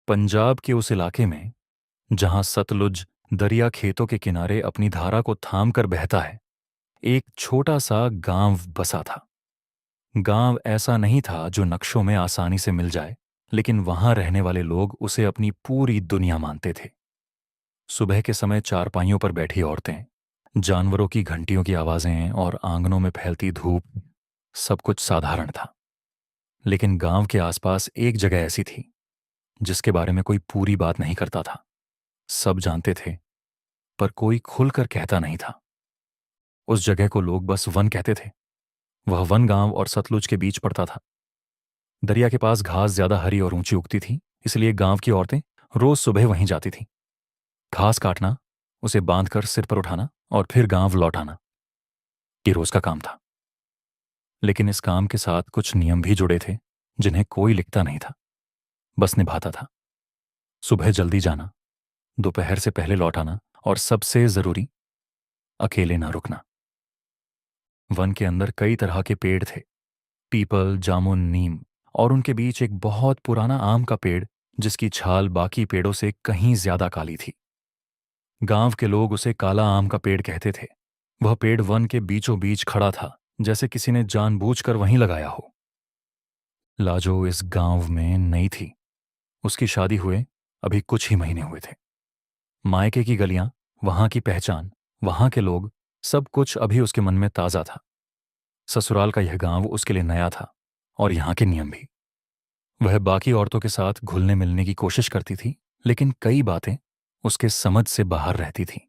पंजाब के उस इलाके में जहां सतलुज दरिया खेतों के किनारे अपनी धारा को थाम कर बहता है, एक छोटा सा गांव बसा था। गांव ऐसा नहीं था जो नक्शों में आसानी से मिल जाए, लेकिन वहां रहने वाले लोग उसे अपनी पूरी दुनिया मानते थे। सुबह के समय चारपाइयों पर बैठी औरतें, जानवरों की घंटियों की आवाजें और आंगनों में फैलती धूप, सब कुछ साधारण था। लेकिन गांव के आसपास एक जगह ऐसी थी जिसके बारे में कोई पूरी बात नहीं करता था। सब जानते थे, पर कोई खुलकर कहता नहीं था। उस जगह को लोग बस वन कहते थे। वह वन गांव और सतलुज के बीच पड़ता था। दरिया के पास घास ज्यादा हरी और ऊंची उगती थी, इसलिए गांव की औरतें रोज सुबह वहीं जाती थीं। घास काटना, उसे बांधकर सिर पर उठाना और फिर गांव लौट आना, ये रोज का काम था। लेकिन इस काम के साथ कुछ नियम भी जुड़े थे जिन्हें कोई लिखता नहीं था, बस निभाता था। सुबह जल्दी जाना, दोपहर से पहले लौट आना, और सबसे जरूरी, अकेले ना रुकना। वन के अंदर कई तरह के पेड़ थे, पीपल, जामुन, नीम, और उनके बीच एक बहुत पुराना आम का पेड़ जिसकी छाल बाकी पेड़ों से कहीं ज्यादा काली थी। गांव के लोग उसे काला आम का पेड़ कहते थे। वह पेड़ वन के बीचों बीच खड़ा था, जैसे किसी ने जानबूझकर वहीं लगाया हो। लाजो इस गांव में नई थी। उसकी शादी हुए अभी कुछ ही महीने हुए थे। मायके की गलियां, वहां की पहचान, वहां के लोग, सब कुछ अभी उसके मन में ताजा था। ससुराल का यह गांव उसके लिए नया था, और यहां के नियम भी। वह बाकी औरतों के साथ घुलने मिलने की कोशिश करती थी, लेकिन कई बातें उसके समझ से बाहर रहती थीं।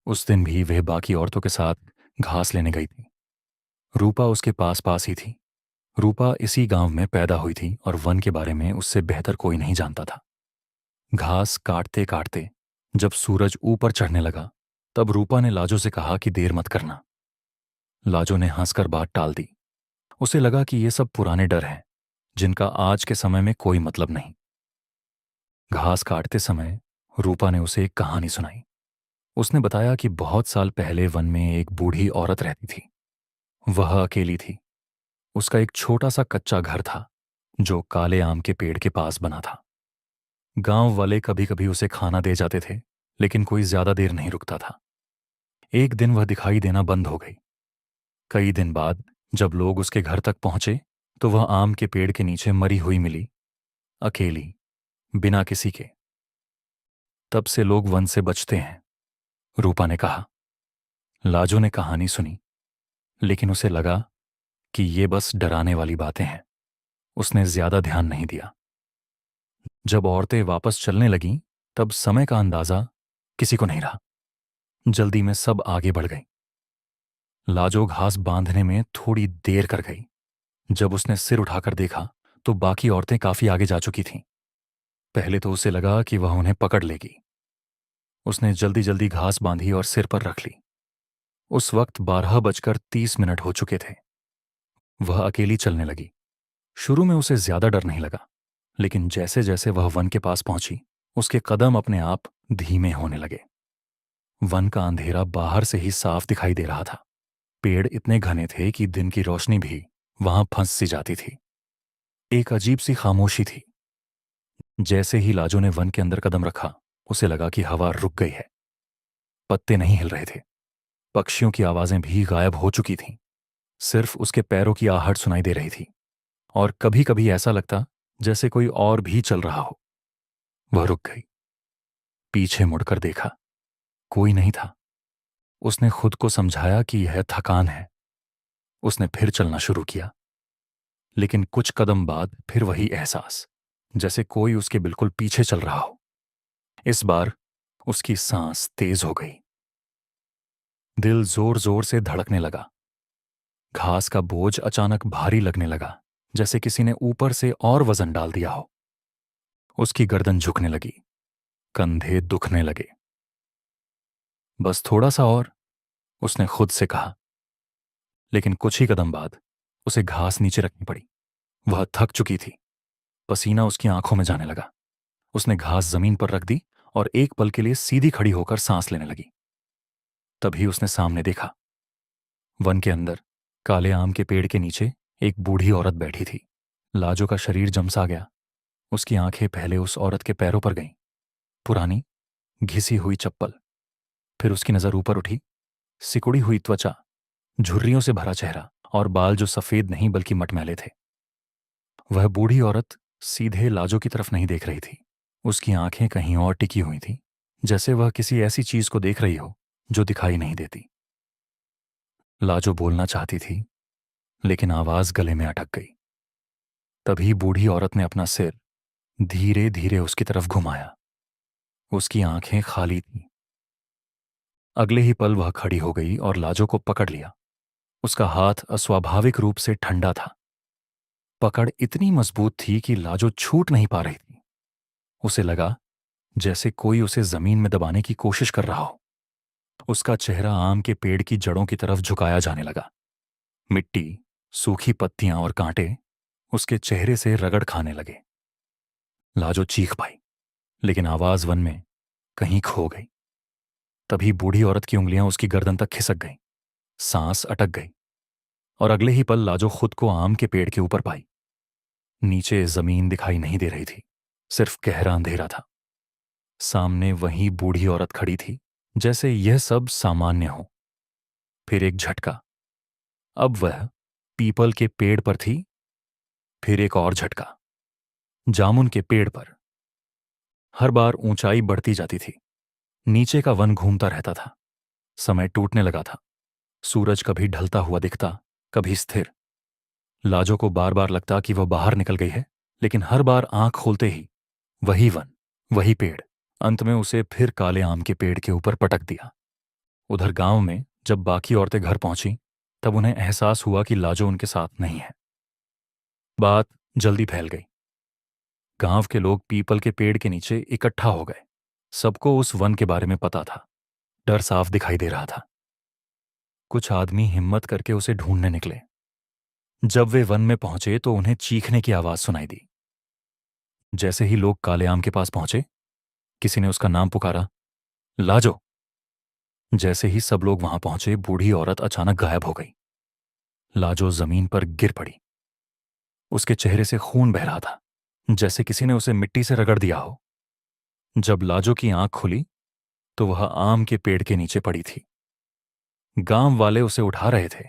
उस दिन भी वह बाकी औरतों के साथ घास लेने गई थी। रूपा उसके पास पास ही थी। रूपा इसी गांव में पैदा हुई थी और वन के बारे में उससे बेहतर कोई नहीं जानता था। घास काटते काटते जब सूरज ऊपर चढ़ने लगा, तब रूपा ने लाजो से कहा कि देर मत करना। लाजो ने हंसकर बात टाल दी। उसे लगा कि ये सब पुराने डर हैं जिनका आज के समय में कोई मतलब नहीं। घास काटते समय रूपा ने उसे एक कहानी सुनाई। उसने बताया कि बहुत साल पहले वन में एक बूढ़ी औरत रहती थी। वह अकेली थी। उसका एक छोटा सा कच्चा घर था जो काले आम के पेड़ के पास बना था। गांव वाले कभी कभी उसे खाना दे जाते थे, लेकिन कोई ज्यादा देर नहीं रुकता था। एक दिन वह दिखाई देना बंद हो गई। कई दिन बाद जब लोग उसके घर तक पहुंचे, तो वह आम के पेड़ के नीचे मरी हुई मिली, अकेली, बिना किसी के। तब से लोग वन से बचते हैं, रूपा ने कहा। लाजो ने कहानी सुनी, लेकिन उसे लगा कि ये बस डराने वाली बातें हैं। उसने ज्यादा ध्यान नहीं दिया। जब औरतें वापस चलने लगीं, तब समय का अंदाजा किसी को नहीं रहा। जल्दी में सब आगे बढ़ गई। लाजो घास बांधने में थोड़ी देर कर गई। जब उसने सिर उठाकर देखा, तो बाकी औरतें काफी आगे जा चुकी थीं। पहले तो उसे लगा कि वह उन्हें पकड़ लेगी। उसने जल्दी जल्दी घास बांधी और सिर पर रख ली। उस वक्त 12:30 हो चुके थे। वह अकेली चलने लगी। शुरू में उसे ज्यादा डर नहीं लगा, लेकिन जैसे जैसे वह वन के पास पहुंची, उसके कदम अपने आप धीमे होने लगे। वन का अंधेरा बाहर से ही साफ दिखाई दे रहा था। पेड़ इतने घने थे कि दिन की रोशनी भी वहां फंस सी जाती थी। एक अजीब सी खामोशी थी। जैसे ही लाजो ने वन के अंदर कदम रखा, उसे लगा कि हवा रुक गई है। पत्ते नहीं हिल रहे थे। पक्षियों की आवाजें भी गायब हो चुकी थीं। सिर्फ उसके पैरों की आहट सुनाई दे रही थी, और कभी कभी ऐसा लगता जैसे कोई और भी चल रहा हो। वह रुक गई। पीछे मुड़कर देखा, कोई नहीं था। उसने खुद को समझाया कि यह थकान है। उसने फिर चलना शुरू किया, लेकिन कुछ कदम बाद फिर वही एहसास, जैसे कोई उसके बिल्कुल पीछे चल रहा हो। इस बार उसकी सांस तेज हो गई। दिल जोर जोर से धड़कने लगा। घास का बोझ अचानक भारी लगने लगा, जैसे किसी ने ऊपर से और वजन डाल दिया हो। उसकी गर्दन झुकने लगी, कंधे दुखने लगे। बस थोड़ा सा और, उसने खुद से कहा। लेकिन कुछ ही कदम बाद उसे घास नीचे रखनी पड़ी। वह थक चुकी थी। पसीना उसकी आंखों में जाने लगा। उसने घास जमीन पर रख दी और एक पल के लिए सीधी खड़ी होकर सांस लेने लगी। तभी उसने सामने देखा। वन के अंदर काले आम के पेड़ के नीचे एक बूढ़ी औरत बैठी थी। लाजो का शरीर जमसा गया। उसकी आंखें पहले उस औरत के पैरों पर गईं, पुरानी घिसी हुई चप्पल। फिर उसकी नजर ऊपर उठी, सिकुड़ी हुई त्वचा, झुर्रियों से भरा चेहरा और बाल जो सफेद नहीं बल्कि मटमैले थे। वह बूढ़ी औरत सीधे लाजो की तरफ नहीं देख रही थी। उसकी आंखें कहीं और टिकी हुई थीं, जैसे वह किसी ऐसी चीज को देख रही हो जो दिखाई नहीं देती। लाजो बोलना चाहती थी, लेकिन आवाज गले में अटक गई। तभी बूढ़ी औरत ने अपना सिर धीरे धीरे उसकी तरफ घुमाया। उसकी आंखें खाली थीं। अगले ही पल वह खड़ी हो गई और लाजो को पकड़ लिया। उसका हाथ अस्वाभाविक रूप से ठंडा था। पकड़ इतनी मजबूत थी कि लाजो छूट नहीं पा रही थी। उसे लगा जैसे कोई उसे जमीन में दबाने की कोशिश कर रहा हो। उसका चेहरा आम के पेड़ की जड़ों की तरफ झुकाया जाने लगा। मिट्टी, सूखी पत्तियां और कांटे उसके चेहरे से रगड़ खाने लगे। लाजो चीख पाई, लेकिन आवाज वन में कहीं खो गई। तभी बूढ़ी औरत की उंगलियां उसकी गर्दन तक खिसक गईं, सांस अटक गई और अगले ही पल लाजो खुद को आम के पेड़ के ऊपर पाई। नीचे जमीन दिखाई नहीं दे रही थी, सिर्फ गहरा अंधेरा था। सामने वही बूढ़ी औरत खड़ी थी, जैसे यह सब सामान्य हो। फिर एक झटका। अब वह पीपल के पेड़ पर थी। फिर एक और झटका, जामुन के पेड़ पर। हर बार ऊंचाई बढ़ती जाती थी। नीचे का वन घूमता रहता था। समय टूटने लगा था। सूरज कभी ढलता हुआ दिखता, कभी स्थिर। लाजो को बार बार लगता कि वह बाहर निकल गई है, लेकिन हर बार आंख खोलते ही वही वन, वही पेड़। अंत में उसे फिर काले आम के पेड़ के ऊपर पटक दिया। उधर गांव में जब बाकी औरतें घर पहुंची, तब उन्हें एहसास हुआ कि लाजो उनके साथ नहीं है। बात जल्दी फैल गई। गांव के लोग पीपल के पेड़ के नीचे इकट्ठा हो गए। सबको उस वन के बारे में पता था। डर साफ दिखाई दे रहा था। कुछ आदमी हिम्मत करके उसे ढूंढने निकले। जब वे वन में पहुंचे तो उन्हें चीखने की आवाज सुनाई दी। जैसे ही लोग काले आम के पास पहुंचे, किसी ने उसका नाम पुकारा, लाजो। जैसे ही सब लोग वहां पहुंचे, बूढ़ी औरत अचानक गायब हो गई। लाजो जमीन पर गिर पड़ी। उसके चेहरे से खून बह रहा था, जैसे किसी ने उसे मिट्टी से रगड़ दिया हो। जब लाजो की आंख खुली तो वह आम के पेड़ के नीचे पड़ी थी। गांव वाले उसे उठा रहे थे।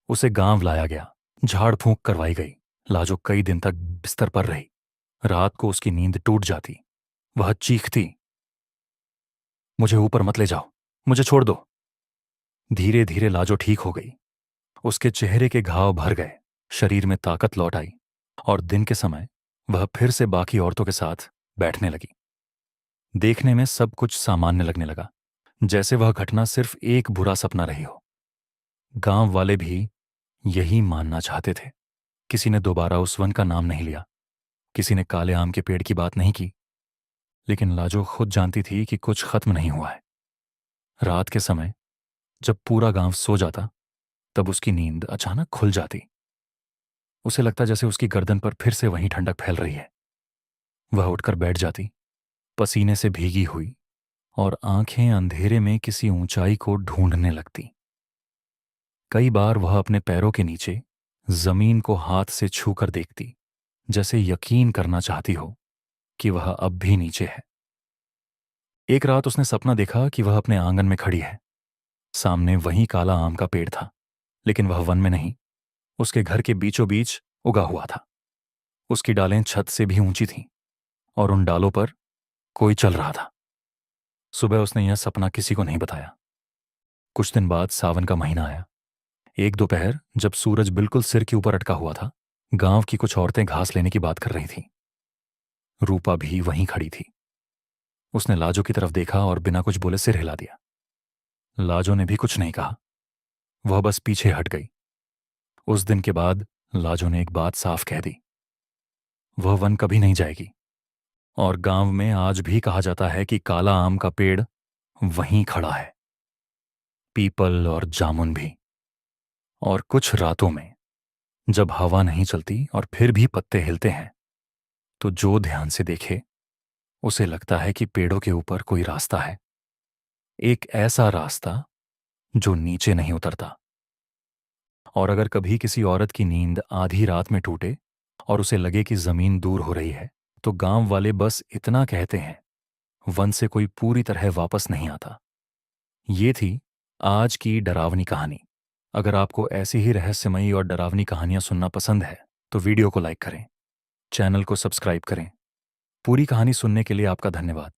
उसे गांव लाया गया, झाड़ फूंक करवाई गई। लाजो कई दिन तक बिस्तर पर रही। रात को उसकी नींद टूट जाती। वह चीखती, मुझे ऊपर मत ले जाओ, मुझे छोड़ दो। धीरे धीरे लाजो ठीक हो गई। उसके चेहरे के घाव भर गए, शरीर में ताकत लौट आई और दिन के समय वह फिर से बाकी औरतों के साथ बैठने लगी। देखने में सब कुछ सामान्य लगने लगा, जैसे वह घटना सिर्फ एक बुरा सपना रही हो। गांव वाले भी यही मानना चाहते थे। किसी ने दोबारा उस वन का नाम नहीं लिया, किसी ने काले आम के पेड़ की बात नहीं की। लेकिन लाजो खुद जानती थी कि कुछ खत्म नहीं हुआ है। रात के समय जब पूरा गांव सो जाता, तब उसकी नींद अचानक खुल जाती। उसे लगता जैसे उसकी गर्दन पर फिर से वही ठंडक फैल रही है। वह उठकर बैठ जाती, पसीने से भीगी हुई, और आंखें अंधेरे में किसी ऊंचाई को ढूंढने लगती। कई बार वह अपने पैरों के नीचे जमीन को हाथ से छूकर देखती, जैसे यकीन करना चाहती हो कि वह अब भी नीचे है। एक रात उसने सपना देखा कि वह अपने आंगन में खड़ी है। सामने वही काला आम का पेड़ था, लेकिन वह वन में नहीं, उसके घर के बीचों बीच उगा हुआ था। उसकी डालें छत से भी ऊंची थीं और उन डालों पर कोई चल रहा था। सुबह उसने यह सपना किसी को नहीं बताया। कुछ दिन बाद सावन का महीना आया। एक दोपहर जब सूरज बिल्कुल सिर के ऊपर अटका हुआ था, गांव की कुछ औरतें घास लेने की बात कर रही थीं। रूपा भी वहीं खड़ी थी। उसने लाजो की तरफ देखा और बिना कुछ बोले सिर हिला दिया। लाजो ने भी कुछ नहीं कहा, वह बस पीछे हट गई। उस दिन के बाद लाजो ने एक बात साफ कह दी, वह वन कभी नहीं जाएगी। और गांव में आज भी कहा जाता है कि काला आम का पेड़ वहीं खड़ा है, पीपल और जामुन भी। और कुछ रातों में जब हवा नहीं चलती और फिर भी पत्ते हिलते हैं, तो जो ध्यान से देखे उसे लगता है कि पेड़ों के ऊपर कोई रास्ता है, एक ऐसा रास्ता जो नीचे नहीं उतरता। और अगर कभी किसी औरत की नींद आधी रात में टूटे और उसे लगे कि जमीन दूर हो रही है, तो गांव वाले बस इतना कहते हैं, वन से कोई पूरी तरह वापस नहीं आता। ये थी आज की डरावनी कहानी। अगर आपको ऐसी ही रहस्यमयी और डरावनी कहानियां सुनना पसंद है तो वीडियो को लाइक करें, चैनल को सब्सक्राइब करें। पूरी कहानी सुनने के लिए आपका धन्यवाद।